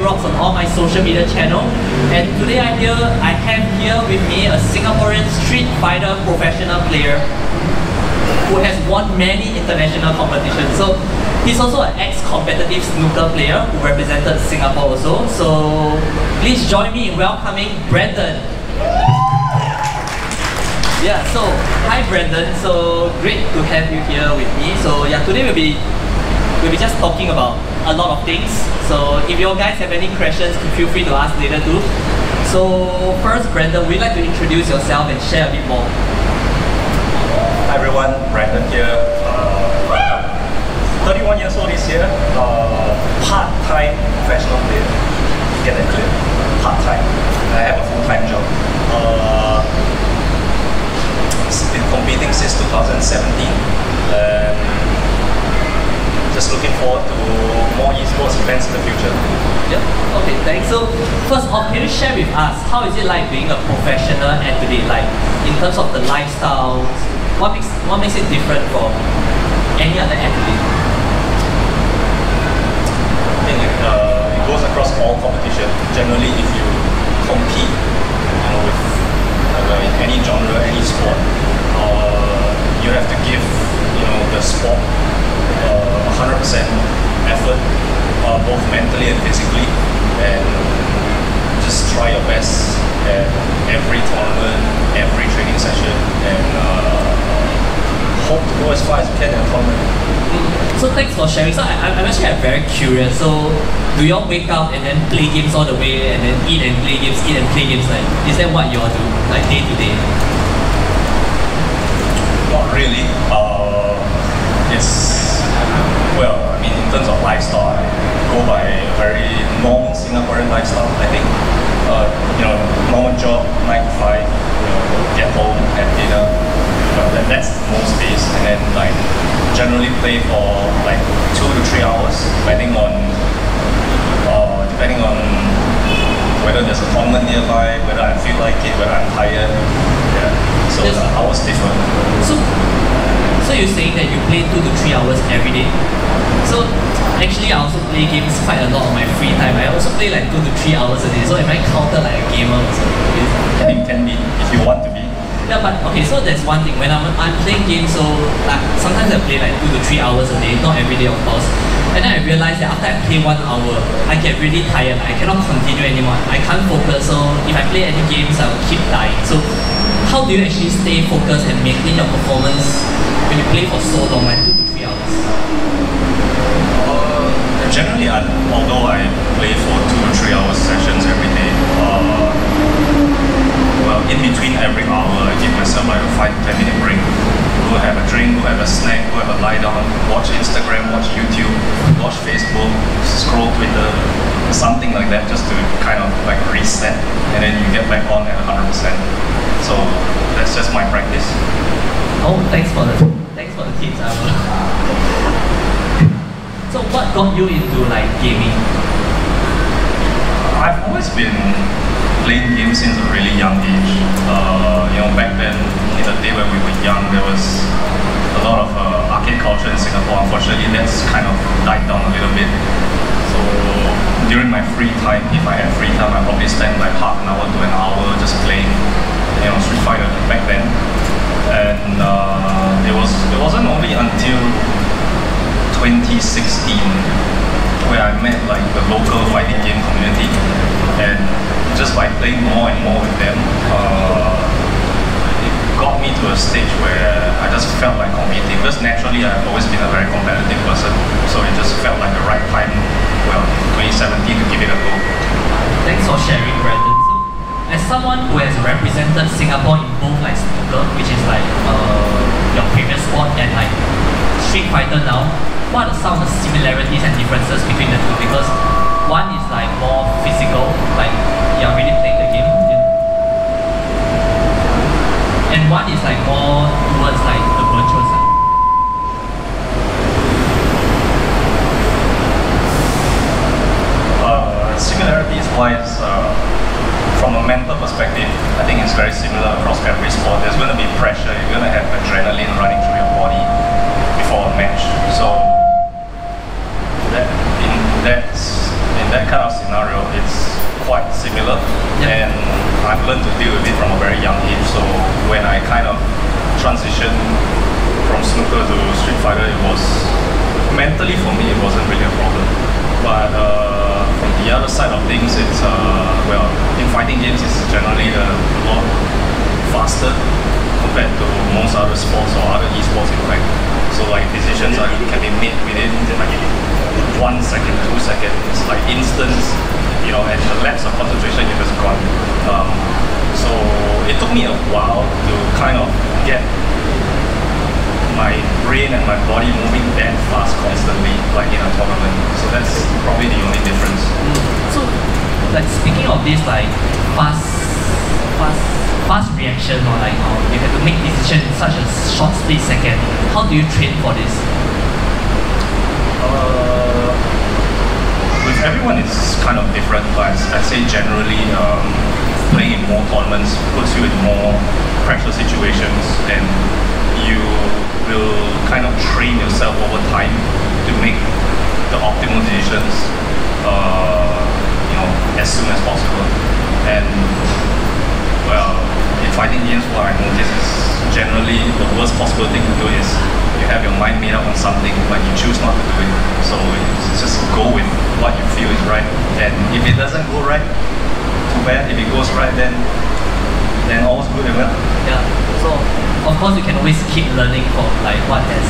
rocks on all my social media channel. And today I have here with me a Singaporean Street Fighter professional player who has won many international competitions. So he's also an ex-competitive snooker player who represented Singapore also. So please join me in welcoming Brandon. Yeah, so hi Brandon. So great to have you here with me. So yeah, today we'll be just talking about a lot of things. So if you guys have any questions, feel free to ask later too. So first, Brandon, would you like to introduce yourself and share a bit more? Hi everyone, Brandon here. 31 years old this year. Part-time professional player. Get that clear. Part-time. I have a full-time job. Been competing since 2017. Just looking forward to more esports events in the future. Yep. Okay, thanks. So first off, can you share with us how is it like being a professional athlete? Like in terms of the lifestyle, what makes it different from any other athlete? I think it goes across all competition. Generally, if you compete, with in any genre, any sport, you have to give the sport 100% effort, both mentally and physically, and just try your best at every tournament, every training session, and hope to go as far as you can in the tournament. So thanks for sharing. So I'm actually very curious. So do you all wake up and then play games all the way, and then eat and play games, eat and play games? Like, is that what you all do, like day to day? Not really. In terms of lifestyle, I go by a very normal Singaporean lifestyle. I think, normal job, 9 to 5, get home, have dinner. That's most days, and then generally play for 2 to 3 hours, depending on whether there's a tournament nearby, whether I feel like it, whether I'm tired. Yeah. So the hours differ. So you're saying that you play 2 to 3 hours every day? So actually I also play games quite a lot on my free time. I also play 2 to 3 hours a day. So am I counted like a gamer also? I think can be, if you want to be. Yeah, but okay, so that's one thing. When I'm playing games, so sometimes I play 2 to 3 hours a day, not every day of course. And then I realized that after I play 1 hour, I get really tired. I cannot continue anymore. I can't focus. So if I play any games, I will keep dying. So how do you actually stay focused and maintain your performance when you play for so long, 2 to 3 hours? Generally, although I play for 2 to 3 hours sessions every day, in between every hour, I give myself a 5 to 10 minute break. Go have a drink, go have a snack, go have a lie down, watch Instagram, watch YouTube, watch Facebook, scroll Twitter, something like that, just to kind of reset, and then you get back on at 100%. So that's just my practice. Oh, thanks for the tips. So what got you into gaming? I've always been playing games since a really young age. Back then, in the day when we were young, there was a lot of arcade culture in Singapore. Unfortunately, that's kind of died down a little bit. So during my free time, if I had free time, I probably spend half an hour to an hour just playing, Street Fighter back then. And it wasn't only until 2016 where I met the local fighting game community, and just by playing more and more with them, it got me to a stage where I just felt like competing, because naturally I've always been a very competitive person, so it just felt like the right time, 2017, to give it a go. Thanks for sharing, Brandon. So, as someone who has represented Singapore in both snooker, which is your previous sport, and Street Fighter now, what are some of the similarities and differences between the two? Because one is more physical, you're really playing the game, and one is more towards the virtual side. Similarities wise, from a mental perspective, I think it's very similar across every sport. There's going to be pressure, you're going to have adrenaline running through your body before a match. So in that kind of scenario, it's quite similar, and I've learned to deal with it from a very young age. So when I kind of transitioned from snooker to Street Fighter, it was mentally for me it wasn't really a problem. But from the other side of things, it's well, in fighting games, it's generally a lot faster compared to most other sports or other esports, in fact. So like decisions can be made within like 1 second, 2 seconds. It's like instant, you know, and the lapse of concentration is just gone. So it took me a while to kind of get my brain and my body moving that fast constantly, like in a tournament. So that's probably the only difference. So, like speaking of this, like fast reaction, or like you have to make decision in such a short split second. How do you train for this? With everyone, it's kind of different, but I'd say generally playing in more tournaments puts you in more pressure situations, and you will kind of train yourself over time to make the optimal decisions, you know, as soon as possible. And well, in fighting games, what I notice is generally the worst possible thing to do is you have your mind made up on something, but you choose not to do it. So it's just go with what you feel is right. And if it doesn't go right, too bad. If it goes right, then all's good and well. Yeah. So of course you can always keep learning from like what has,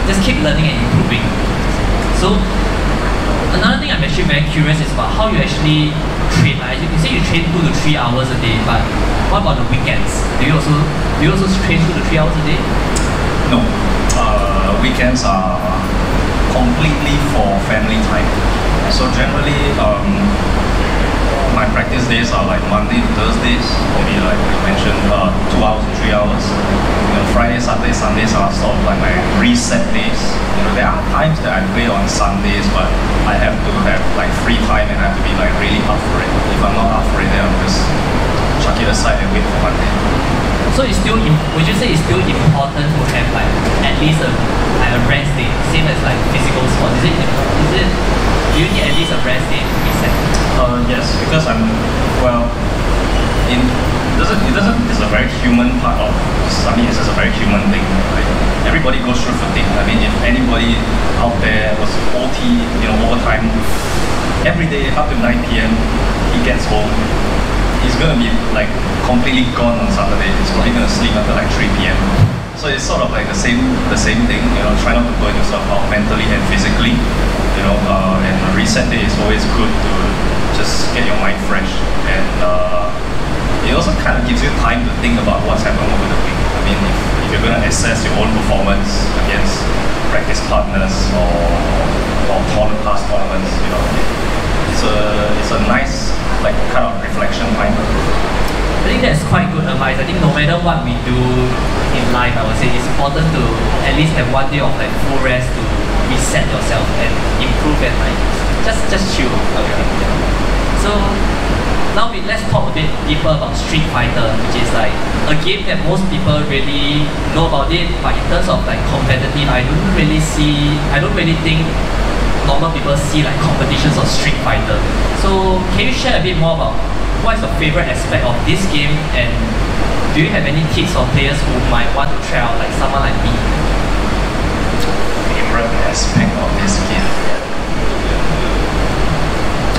just keep learning and improving. So another thing I'm actually very curious is about how you actually train. Like you say you train 2 to 3 hours a day, but what about the weekends? Do you also train 2 to 3 hours a day? No. Weekends are completely for family time. So generally, my practice days are like Monday to Thursdays, maybe like you mentioned, 2 hours to 3 hours. You know, Friday, Saturday, Sundays are sort of like my reset days. You know, there are times that I play on Sundays, but I have to have like free time and I have to be like really up for it. If I'm not up for it, then I'll just chuck it aside and wait for Monday. So it's still, would you say it's still important to have like at least a rest day, same as like physical sports? Do you need at least a rest day to reset? Yes, because it's a very human part of, I mean, it's just a very human thing. Right? Everybody goes through fatigue. I mean, if anybody out there was OT, you know, overtime, every day up to 9 p.m, he gets home, he's gonna be like completely gone on Saturday. He's probably gonna sleep until like 3 p.m. So it's sort of like the same thing, you know, try not to burn yourself out mentally and physically, you know, and a reset day is always good to just get your mind fresh, and it also kind of gives you time to think about what's happened over the week. I mean, if you're going to assess your own performance against practice partners or past tournaments, you know, it's a nice like kind of reflection time. I think that's quite good advice. I think no matter what we do in life, I would say it's important to at least have 1 day of like full rest to reset yourself and improve and like just chill. Okay. So now let's talk a bit deeper about Street Fighter, which is like a game that most people really know about it, but in terms of like competitive, I don't really think normal people see like competitions of Street Fighter. So can you share a bit more about what is your favorite aspect of this game, and do you have any tips for players who might want to try out, like someone like me? Favorite aspect of this game?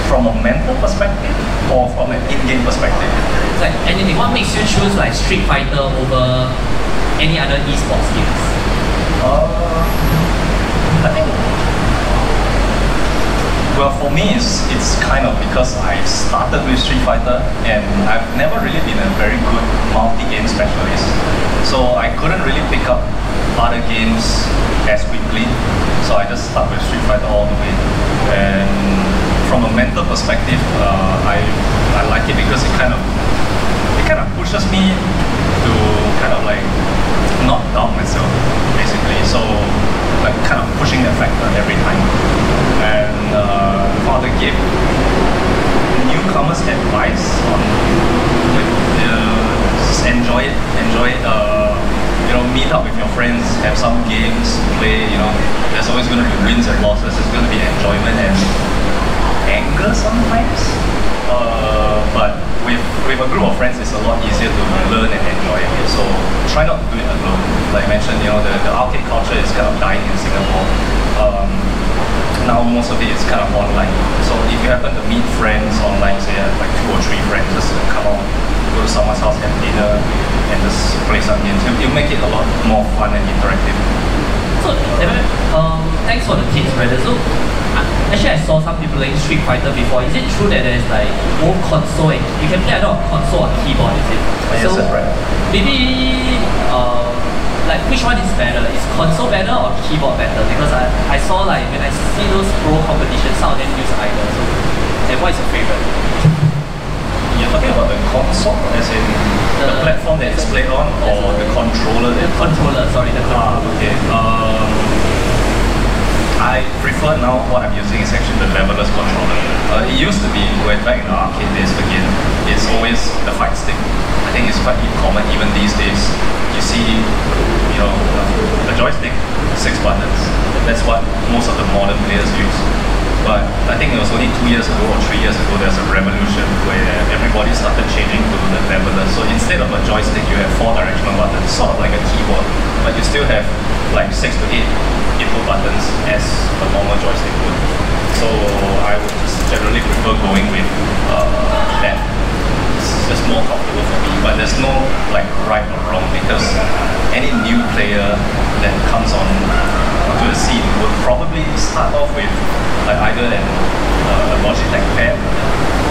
From a mental perspective or from an in-game perspective? It's like anything. What makes you choose like Street Fighter over any other esports games? I think, well, for me, it's kind of because I started with Street Fighter and I've never really been a very good multi-game specialist. So I couldn't really pick up other games as quickly. So I just stuck with Street Fighter all the way. And from a mental perspective, I like it because it kind of pushes me to kind of like not doubt myself, basically. So like kind of pushing that factor every time. And for the game, newcomers advice on like, just enjoy it. You know, meet up with your friends, have some games, play. You know, there's always going to be wins and losses. There's going to be enjoyment and anger longer sometimes. But with a group of friends, it's a lot easier to learn and enjoy it. So try not to do it alone. Like I mentioned, the arcade culture is kind of dying in Singapore. Now most of it is kind of online. So if you happen to meet friends online, say like 2 or 3 friends, just come out, go to someone's house, have dinner, and just play some games. It'll make it a lot more fun and interactive. So, thanks for the tips, brother. So, actually I saw some people playing Street Fighter before. Is it true that there's like both console and you can play either on console or keyboard, is it? Yes, that's right. Maybe, like which one is better? Is console better or keyboard better? Because I saw like when I see those pro competitions, some of them use either. So, and what is your favorite? You're talking about the console, as in the platform that it's played on, or the controller? The controller, sorry, the controller. Okay. I prefer now what I'm using is actually the levelless controller. It used to be, back in the arcade days again, it's always the fight stick. I think it's quite common even these days. You see, a joystick, 6 buttons. That's what most of the modern players use. But I think it was only 2 years ago or 3 years ago there's a revolution where everybody started changing to the levelers. So instead of a joystick, you have 4 directional buttons, sort of like a keyboard, but you still have like 6 to 8 input buttons as a normal joystick would. So I would just generally prefer going with that. It's just more comfortable for me, but there's no like right or wrong, because any new player that comes on to the scene would probably start off with like either a Logitech pad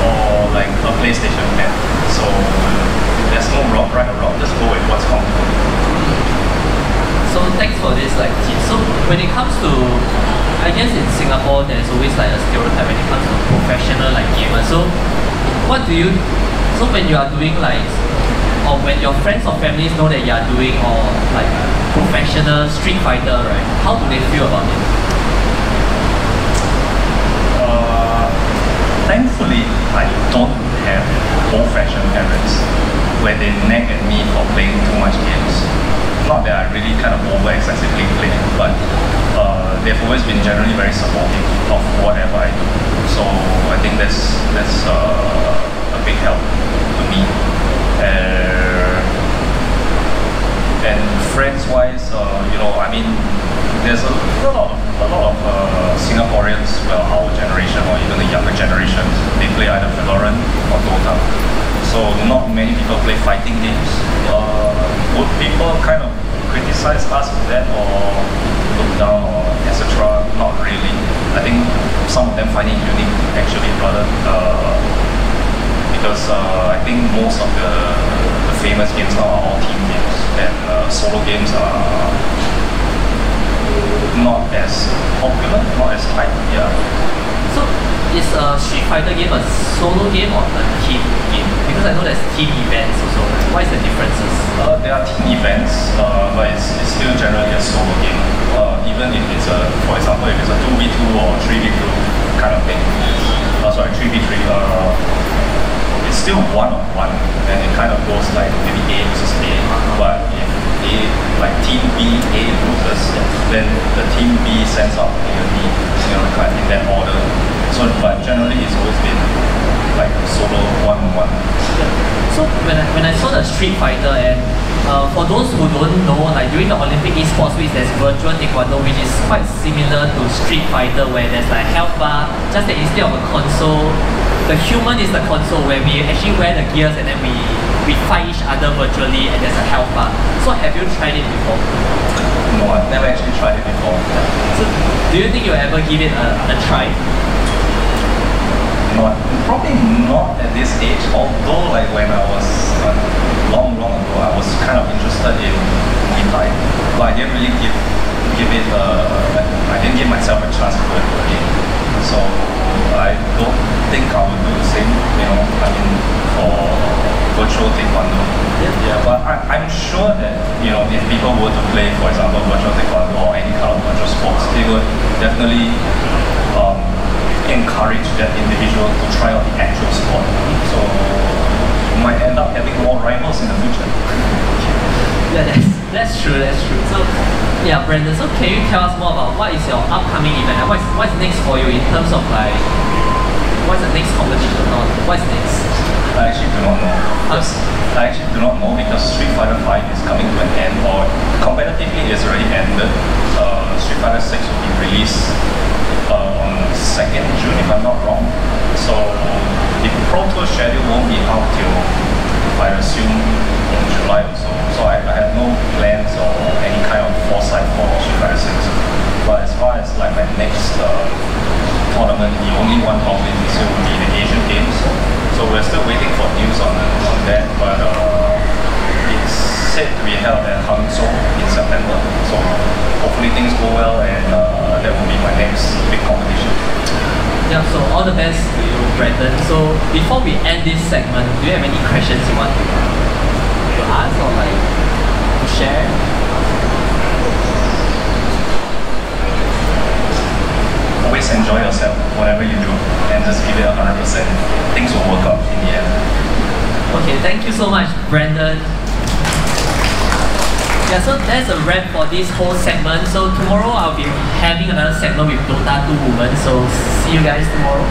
or like a PlayStation pad. So there's no right or wrong, just go with what's comfortable. So thanks for this like tip. So when it comes to, I guess in Singapore there's always like a stereotype when it comes to professional like gamers. So what do you, so when you are doing like, or when your friends or families know that you are doing or like professional Street Fighter, right? How do they feel about it? Thankfully, I don't have old-fashioned parents where they nag at me for playing too much games. Not that I really kind of over-excessively play, but they've always been generally very supportive of whatever I do. So I think that's a big help to me. And friends-wise, I mean, there's a lot of Singaporeans, well, our generation or even the younger generations, they play either Valorant or Dota. So not many people play fighting games. Would people kind of criticize us for that or look down or etc.? Not really. I think some of them find it unique actually, rather, because I think most of the famous games now are all team games, and solo games are not as popular, not as hype. Yeah. So is a Street Fighter game a solo game or a team game? Because I know there's team events also. What is the differences? There are team events, but it's still generally a solo game. Even if it's for example, if it's a 2v2 or 3v2 kind of thing, sorry, 3v3, it's still one-on-one, and it kind of goes like maybe A versus A. But if A, like team B, A loses, then the team B sends out team B, kind of in that order. So, but generally it's always been like solo one-on-one. So when I saw the Street Fighter, and for those who don't know, like during the Olympic Esports week, there's virtual taekwondo, which is quite similar to Street Fighter, where there's like health bar, just that instead of a console, the human is the console, where we actually wear the gears and then we fight each other virtually, and there's a health bar. So have you tried it before? No, I've never actually tried it before. So do you think you'll ever give it a try? Probably not at this age, although like when I was long ago, I was kind of interested in Muay Thai, but I didn't really give it I didn't give myself a chance to go into a game. So I don't think I would do the same, I mean, for virtual taekwondo. Yeah, but I'm sure that, if people were to play, for example, virtual taekwondo or any kind of virtual sports, they would definitely encourage that individual to try out the actual sport. So you might end up having more rivals in the future. Yeah, that's true. So yeah, Brandon, so can you tell us more about what is your upcoming event? What's next for you in terms of like, what's the next competition or what's next? I actually do not know. Because Street Fighter 5 is coming to an end, or competitively it's already ended. Street Fighter 6 will be released on 2nd June if I'm not wrong. So the Pro Tour schedule won't be out till, I assume, in July or so. So I have no plans or any kind of foresight for Street Fighter 6. But as far as like my next tournament, the only one probably this year will be the Asian Games. So we're still waiting for news on that, but it's said to be held at Hangzhou in September. So hopefully things go well, and that will be my next big competition. Yeah, so all the best to you, Brandon. So before we end this segment, do you have any questions you want to ask or like to share? Always enjoy yourself, whatever you do, and just give it 100%. Things will work out in the end. Okay, thank you so much, Brandon. Yeah, so that's a wrap for this whole segment. So tomorrow I'll be having another segment with Dota 2 Women. So see you guys tomorrow.